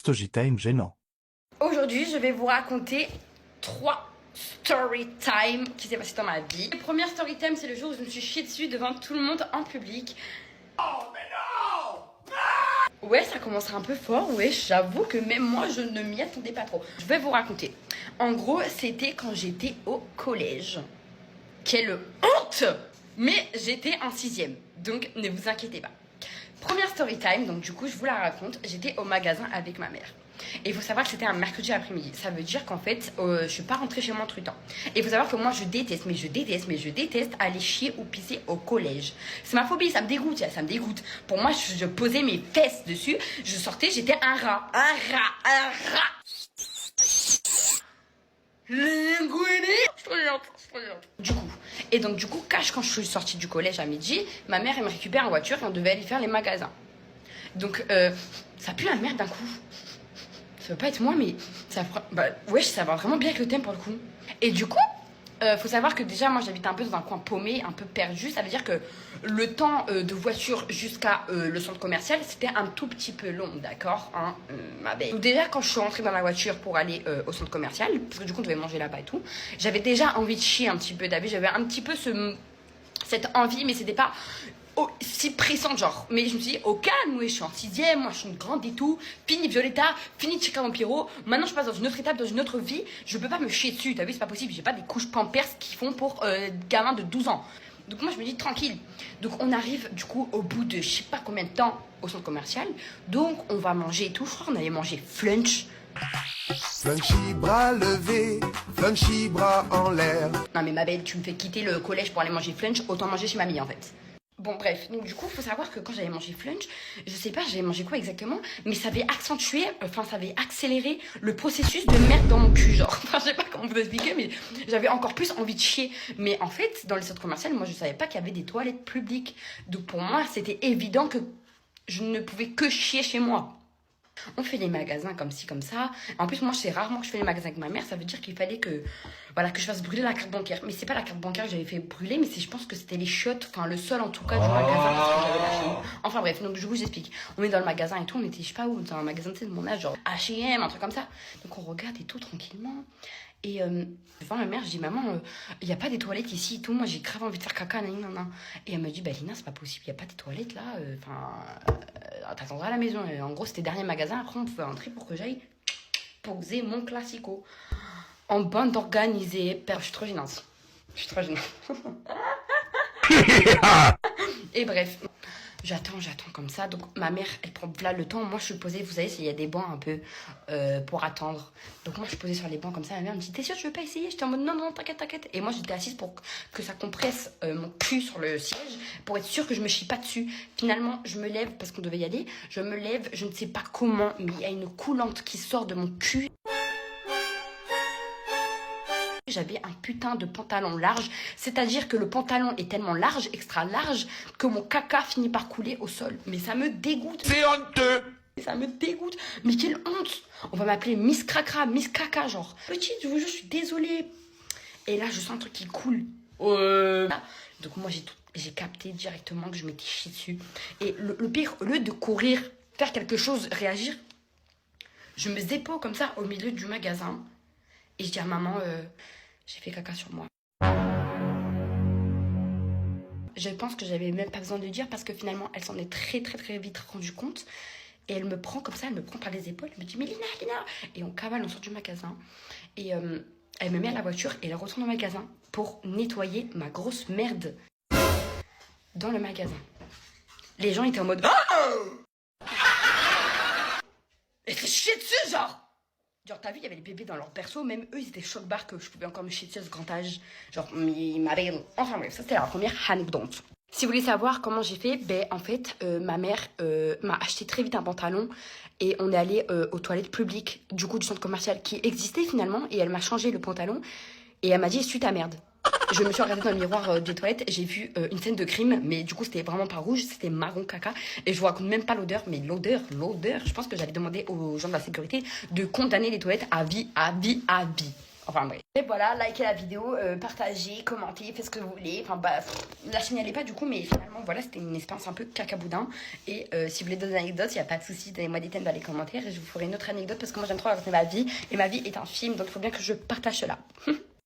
Story time gênant. Aujourd'hui, je vais vous raconter 3 story time qui s'est passé dans ma vie. Le premier story time, c'est le jour où je me suis chiée dessus devant tout le monde en public. Oh, mais non! Ouais, ça commence un peu fort, ouais, j'avoue que même moi, je ne m'y attendais pas trop. Je vais vous raconter. En gros, c'était quand j'étais au collège. Quelle honte! Mais j'étais en 6e, donc ne vous inquiétez pas. Première story time, donc du coup, je vous la raconte. J'étais au magasin avec ma mère. Et il faut savoir que c'était un mercredi après-midi. Ça veut dire qu'en fait, je suis pas rentrée chez moi entre temps. Et il faut savoir que moi, je déteste aller chier ou pisser au collège. C'est ma phobie, ça me dégoûte, ça me dégoûte. Pour moi, je posais mes fesses dessus, je sortais, j'étais un rat. Un rat. Du coup, quand je suis sortie du collège à midi, ma mère, elle me récupère en voiture et on devait aller faire les magasins. Donc, ça pue la merde d'un coup. Ça veut pas être moi, mais ça va vraiment bien avec le thème pour le coup. Et du coup, faut savoir que déjà, moi, j'habite un peu dans un coin paumé, un peu perdu. Ça veut dire que le temps de voiture jusqu'à le centre commercial, c'était un tout petit peu long, d'accord, hein, ma belle. Donc déjà, quand je suis rentrée dans la voiture pour aller au centre commercial, parce que du coup, on devait manger là-bas et tout, j'avais déjà envie de chier un petit peu, David. J'avais un petit peu cette envie, mais c'était pas si pressante genre. Mais je me suis dit, au calme, oui, je suis en 6e, moi je suis une grande et tout, fini Violetta, fini Chica Vampiro, maintenant je passe dans une autre étape, dans une autre vie, je peux pas me chier dessus, t'as vu, c'est pas possible, j'ai pas des couches pampers qui font pour gamins de 12 ans. Donc moi je me dis tranquille. Donc on arrive du coup au bout de je sais pas combien de temps au centre commercial, donc on va manger et tout, je crois qu'on allait manger flunch. Flunchy bras levés, flunchy bras en l'air. Non mais ma belle, tu me fais quitter le collège pour aller manger flunch, autant manger chez mamie en fait. Bon bref, donc du coup, faut savoir que quand j'avais mangé flunch, je sais pas, j'avais mangé quoi exactement, mais ça avait accentué, ça avait accéléré le processus de merde dans mon cul, genre. Enfin, je sais pas comment vous expliquer, mais j'avais encore plus envie de chier. Mais en fait, dans les centres commerciaux, moi, je savais pas qu'il y avait des toilettes publiques. Donc pour moi, c'était évident que je ne pouvais que chier chez moi. On fait les magasins comme ci, comme ça. En plus, moi, c'est rarement que je fais les magasins avec ma mère. Ça veut dire qu'il fallait que je fasse brûler la carte bancaire. Mais c'est pas la carte bancaire que j'avais fait brûler, mais je pense que c'était les chiottes, enfin le sol en tout cas du magasin parce que j'avais la chambre. Enfin bref, donc du coup, j'explique. On est dans le magasin et tout, on était, je sais pas où, dans un magasin de mon âge, genre H&M, un truc comme ça. Donc on regarde et tout tranquillement. Et devant ma mère, je dis, maman, il n'y a pas des toilettes ici et tout. Moi, j'ai grave envie de faire caca, nan. Et elle me dit, bah Lina, c'est pas possible, il n'y a pas des toilettes là. T'attendras à la maison. Et en gros, c'était le dernier magasin. Après, on pouvait entrer pour que j'aille poser mon classico. En bande organisée. Je suis trop gênante. Et bref. J'attends comme ça. Donc ma mère, elle prend là le temps. Moi, je suis posée, vous savez, il y a des bancs un peu pour attendre. Donc moi, je suis posée sur les bancs comme ça. Ma mère me dit, t'es sûre, tu veux pas essayer? J'étais en mode, non, t'inquiète. Et moi, j'étais assise pour que ça compresse mon cul sur le siège, pour être sûre que je me chie pas dessus. Finalement, je me lève, parce qu'on devait y aller. Je me lève, je ne sais pas comment, mais il y a une coulante qui sort de mon cul. J'avais un putain de pantalon large, c'est-à-dire que le pantalon est tellement large, extra large, que mon caca finit par couler au sol. Mais ça me dégoûte. C'est honteux. Ça me dégoûte. Mais quelle honte. On va m'appeler Miss Cracra, Miss Caca, genre. Petite, je vous jure, je suis désolée. Et là, je sens un truc qui coule. Donc moi, j'ai capté directement que je m'étais chiée dessus. Et le pire, au lieu de courir, faire quelque chose, réagir, je me zépo comme ça au milieu du magasin. Et je dis à maman, j'ai fait caca sur moi. Je pense que j'avais même pas besoin de le dire parce que finalement, elle s'en est très vite rendue compte. Et elle me prend comme ça, elle me prend par les épaules, elle me dit, mais Lina. Et on cavale, on sort du magasin. Et elle me met à la voiture et elle retourne au magasin pour nettoyer ma grosse merde dans le magasin. Les gens étaient en mode, oh, elle s'est chiée dessus, genre. Genre, t'as vu, il y avait les bébés dans leur berceau, même eux, ils étaient choc-barre que je pouvais encore me chier dessus à ce grand âge. Genre, ma belle. Enfin bref, ça c'était la première anecdote. Si vous voulez savoir comment j'ai fait, en fait, ma mère m'a acheté très vite un pantalon et on est allé aux toilettes publiques du coup du centre commercial qui existait finalement et elle m'a changé le pantalon et elle m'a dit, essuie ta merde. Je me suis regardée dans le miroir des toilettes, j'ai vu une scène de crime, mais du coup c'était vraiment pas rouge, c'était marron caca. Et je vous raconte même pas l'odeur, mais l'odeur, je pense que j'allais demander aux gens de la sécurité de condamner les toilettes à vie. Enfin bref. Et voilà, likez la vidéo, partagez, commentez, faites ce que vous voulez. Enfin bah, la signalez pas du coup, mais finalement voilà, c'était une expérience un peu cacaboudin. Et si vous voulez d'autres anecdotes, il n'y a pas de souci, donnez-moi des thèmes dans les commentaires et je vous ferai une autre anecdote parce que moi j'aime trop raconter ma vie. Et ma vie est un film, donc il faut bien que je partage cela.